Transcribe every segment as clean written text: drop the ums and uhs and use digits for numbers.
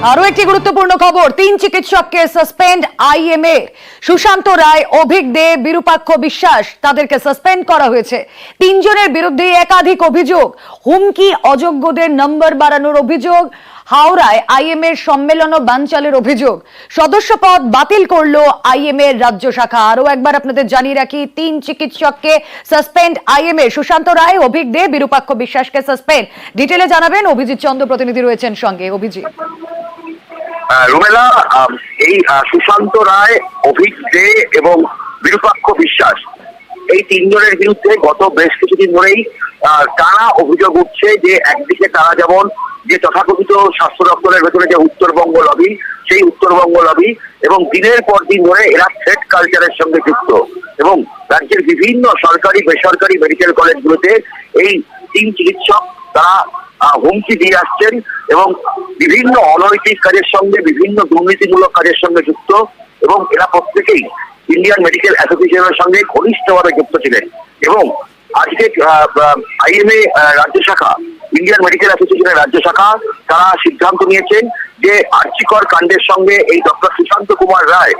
আরো একটি গুরুত্বপূর্ণ খবর, 3 চিকিৎসককে সাসপেন্ড আইএমএ। সুশান্ত রায়, অভিক দে, বিরূপাক্ষ বিশ্বাস তাদেরকে সাসপেন্ড করা হয়েছে। 3 জনের বিরুদ্ধে একাধিক অভিযোগ, হুমকি, অযোগ্যদের নম্বর বাড়ানোর অভিযোগ, হাওড়ায় আইএমএ সম্মেলন ও বানচালের অভিযোগ। সদস্য পদ বাতিল করলো আইএমএ রাজ্য শাখা। আরো একবার আপনাদের জানিয়ে রাখি, 3 চিকিৎসককে সাসপেন্ড আইএমএ। সুশান্ত রায়, অভিক দে, বিরূপাক্ষ বিশ্বাসকে সাসপেন্ড। ডিটেলে জানাবেন অভিজিৎ চন্দ্র, প্রতিনিধি রয়েছেন সঙ্গে। অভিজিৎ। রুমেলা, এই সুশান্ত রায়, অভিক দে এবং বিরূপাক্ষ বিশ্বাস, এই 3 জনের বিরুদ্ধে গত বেশ কিছুদিন ধরেই টানা অভিযোগ উঠছে যে একদিকে তারা যেমন যে তথাকথিত স্বাস্থ্য দপ্তরের ভেতরে যে উত্তরবঙ্গ লবি, সেই উত্তরবঙ্গ লবি এবং দিনের পর দিন ধরে এরা থ্রেট কালচারের সঙ্গে যুক্ত এবং রাজ্যের বিভিন্ন সরকারি বেসরকারি মেডিকেল কলেজগুলোতে এই 3 চিকিৎসক তারা হুমকি দিয়ে আসছেন এবং বিভিন্ন অনৈতিক কাজের সঙ্গে, বিভিন্ন দুর্নীতিমূলক কাজের সঙ্গে যুক্ত এবং এরা প্রত্যেকেই ইন্ডিয়ান মেডিকেল অ্যাসোসিয়েশনের সঙ্গে ঘনিষ্ঠভাবে যুক্ত ছিলেন। এবং আজকে আইএমএ রাজ্য শাখা, ইন্ডিয়ান মেডিকেল অ্যাসোসিয়েশনের রাজ্য শাখা, তারা সিদ্ধান্ত নিয়েছেন যে আর্চিকর কাণ্ডের সঙ্গে এই ডক্টর সুশান্ত কুমার রায়,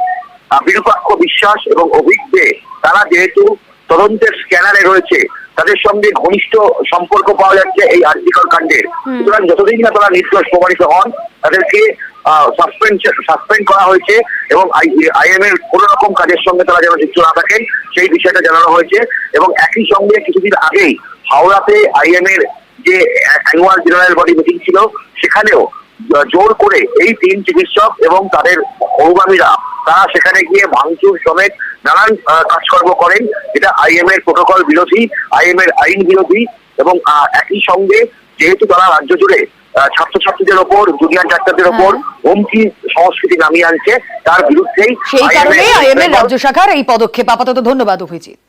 বিরূপাক্ষ বিশ্বাস এবং অভিক দে তারা যেহেতু তদন্তের স্ক্যানারে রয়েছে, তাদের সঙ্গে ঘনিষ্ঠ সম্পর্ক পাওয়া যাচ্ছে এই কাণ্ডের, সুতরাং যতদিন না তারা নির্দোষ প্রমাণিত হন তাদেরকে সাসপেন্ড করা হয়েছে এবং আইএমএর কোন রকম কাজের সঙ্গে তারা যেন যুক্ত না থাকেন সেই বিষয়টা জানানো হয়েছে। এবং একই সঙ্গে কিছুদিন আগেই হাওড়াতে আইএমএর যে অ্যানুয়াল জেনারেল বডি মিটিং ছিল, সেখানেও জোর করে এই 3 চিকিৎসক এবং তাদের অনুগামীরা তারা সেখানে গিয়ে ভাঙচুর সমেত নানান কাজকর্ম করেন, যেটা আইএমএর প্রোটোকল বিরোধী, আইএমএর আইন বিরোধী। এবং একই সঙ্গে যেহেতু তারা রাজ্য জুড়ে ছাত্রছাত্রীদের ওপর, জুনিয়র ডাক্তারদের ওপর হুমকি সংস্কৃতি নামিয়ে আনছে, তার বিরুদ্ধেই সেই কারণে আইএমএ রাজ্য শাখার এই পদক্ষেপ। আপাতত ধন্যবাদ অভিজিৎ।